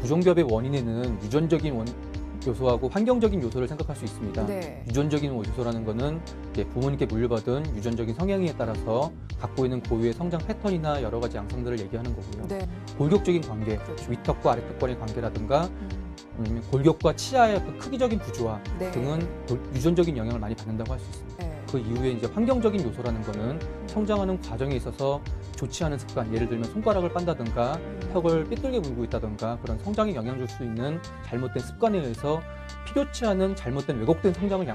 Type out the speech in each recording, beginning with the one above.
부정교합의 원인에는 유전적인 요소하고 환경적인 요소를 생각할 수 있습니다. 네. 유전적인 요소라는 것은 부모님께 물려받은 유전적인 성향에 따라서 갖고 있는 고유의 성장 패턴이나 여러 가지 양상들을 얘기하는 거고요. 네. 골격적인 관계, 그렇죠. 위턱과 아래턱 간의 관계라든가 골격과 치아의 어떤 크기적인 부조화 네. 등은 유전적인 영향을 많이 받는다고 할 수 있습니다. 네. 그 이후에 이제 환경적인 요소라는 거는 성장하는 과정에 있어서 좋지 않은 습관, 예를 들면 손가락을 빤다든가 턱을 삐뚤게 물고 있다든가 그런 성장에 영향 줄 수 있는 잘못된 습관에 의해서 필요치 않은 잘못된 왜곡된 성장을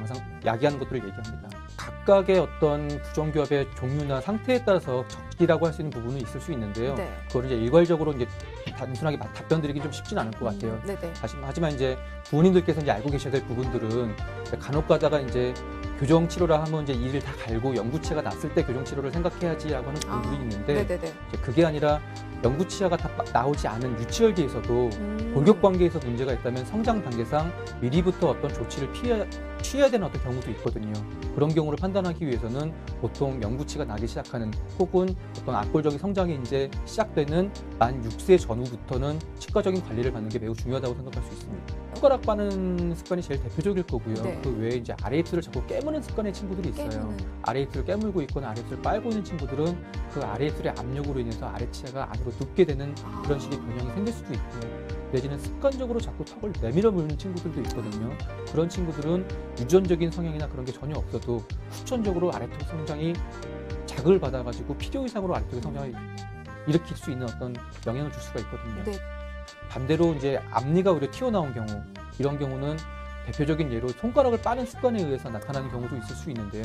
야기하는 것들을 얘기합니다. 각각의 어떤 부정교합의 종류나 상태에 따라서 적기라고 할 수 있는 부분은 있을 수 있는데요. 네. 그걸 이제 일괄적으로 이제 단순하게 답변 드리기 좀 쉽진 않을 것 같아요. 네네. 하지만 이제 부모님들께서 이제 알고 계셔야 될 부분들은 간혹 가다가 이제 교정 치료라 하면 이제 이를 다 갈고 영구치아가 났을 때 교정 치료를 생각해야지라고 하는 부분이 있는데 네네네. 이제 그게 아니라 영구치아가 다 나오지 않은 유치열기에서도 골격 관계에서 문제가 있다면 성장 단계상 미리부터 어떤 조치를 취해야 되는 어떤 경우도 있거든요. 그런 경우를 판단하기 위해서는 보통 영구치가 나기 시작하는 혹은 어떤 악골적인 성장이 이제 시작되는 만 6세 전후부터는 치과적인 관리를 받는 게 매우 중요하다고 생각할 수 있습니다. 손가락 빠는 습관이 제일 대표적일 거고요. 네. 그 외에 이제 아래 입술을 자꾸 깨무는 습관의 친구들이 있어요. 아래 입술을 깨물고 있거나 아래 입술을 빨고 있는 친구들은 그 아래 입술의 압력으로 인해서 아래 치아가 안으로 눕게 되는 그런 식의 변형이 생길 수도 있고요. 내지는 습관적으로 자꾸 턱을 내밀어 물는 친구들도 있거든요. 그런 친구들은 유전적인 성향이나 그런 게 전혀 없어도 후천적으로 아래턱 성장이 자극을 받아가지고 필요 이상으로 아래턱의 성장을 일으킬 수 있는 어떤 영향을 줄 수가 있거든요. 네. 반대로 이제 앞니가 오히려 튀어나온 경우, 이런 경우는 대표적인 예로 손가락을 빠는 습관에 의해서 나타나는 경우도 있을 수 있는데요.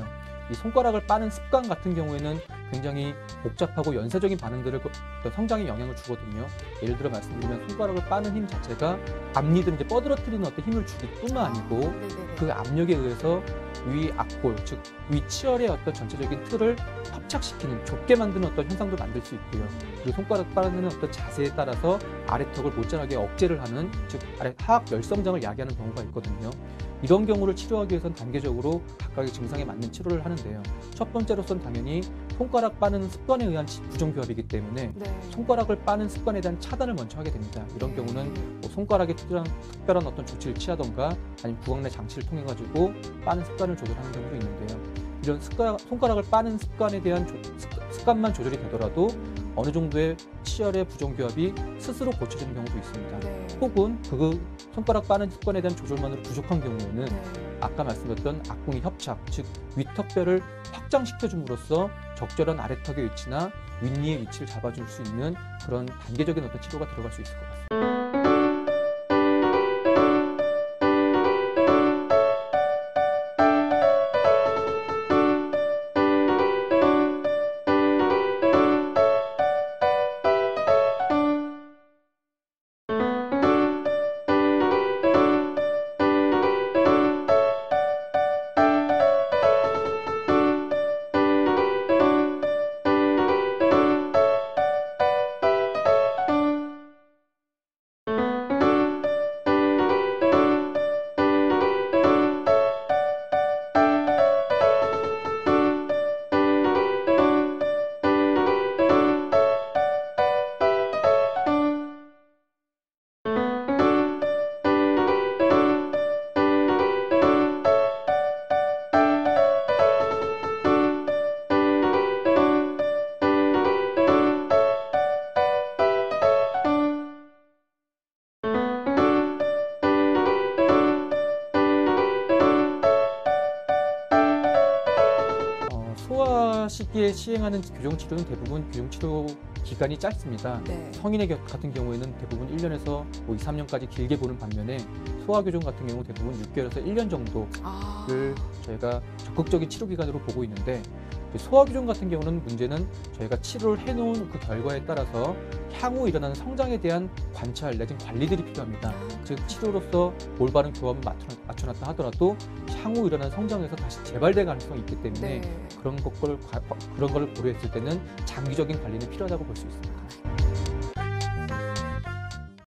이 손가락을 빠는 습관 같은 경우에는 굉장히 복잡하고 연쇄적인 반응들을 어떤 성장에 영향을 주거든요. 예를 들어 말씀드리면 손가락을 빠는 힘 자체가 앞니를 이제 뻗어뜨리는 어떤 힘을 주기뿐만 아니고 네네네. 그 압력에 의해서 위 앞골, 즉 위치열의 어떤 전체적인 틀을 협착시키는, 좁게 만드는 어떤 현상도 만들 수 있고요. 그리고 손가락 빠는 어떤 자세에 따라서 아래턱을 못 자라게 억제를 하는, 즉 아래 하악 열성장을 야기하는 경우가 있거든요. 이런 경우를 치료하기 위해서는 단계적으로 각각의 증상에 맞는 치료를 하는데요. 첫 번째로서는 당연히 손가락 빠는 습관에 의한 부정교합이기 때문에 네. 손가락을 빠는 습관에 대한 차단을 먼저 하게 됩니다. 이런 경우는 뭐 손가락에 특별한 어떤 조치를 취하던가 아니면 구강 내 장치를 통해 가지고 빠는 습관을 조절하는 경우도 있는데요. 이런 손가락을 빠는 습관에 대한 습관만 조절이 되더라도 어느 정도의 치열의 부정교합이 스스로 고쳐지는 경우도 있습니다. 네. 혹은 그 손가락 빠는 습관에 대한 조절만으로 부족한 경우에는 네. 아까 말씀드렸던 악궁이 협착, 즉 위턱뼈를 확장시켜줌으로써 적절한 아래턱의 위치나 윗니의 위치를 잡아줄 수 있는 그런 단계적인 어떤 치료가 들어갈 수 있을 것 같습니다. 소아 시기에 시행하는 교정치료는 대부분 교정치료 기간이 짧습니다. 네. 성인의 같은 경우에는 대부분 1년에서 2, 3년까지 길게 보는 반면에 소아교정 같은 경우 대부분 6개월에서 1년 정도를 저희가 적극적인 치료 기간으로 보고 있는데, 소아교정 같은 경우는 문제는 저희가 치료를 해놓은 그 결과에 따라서 향후 일어나는 성장에 대한 관찰 내지는 관리들이 필요합니다. 즉 치료로서 올바른 교합을 맞춰놨다 하더라도 향후 일어나는 성장에서 다시 재발될 가능성이 있기 때문에 네. 그런 걸 고려했을 때는 장기적인 관리는 필요하다고 볼 수 있습니다.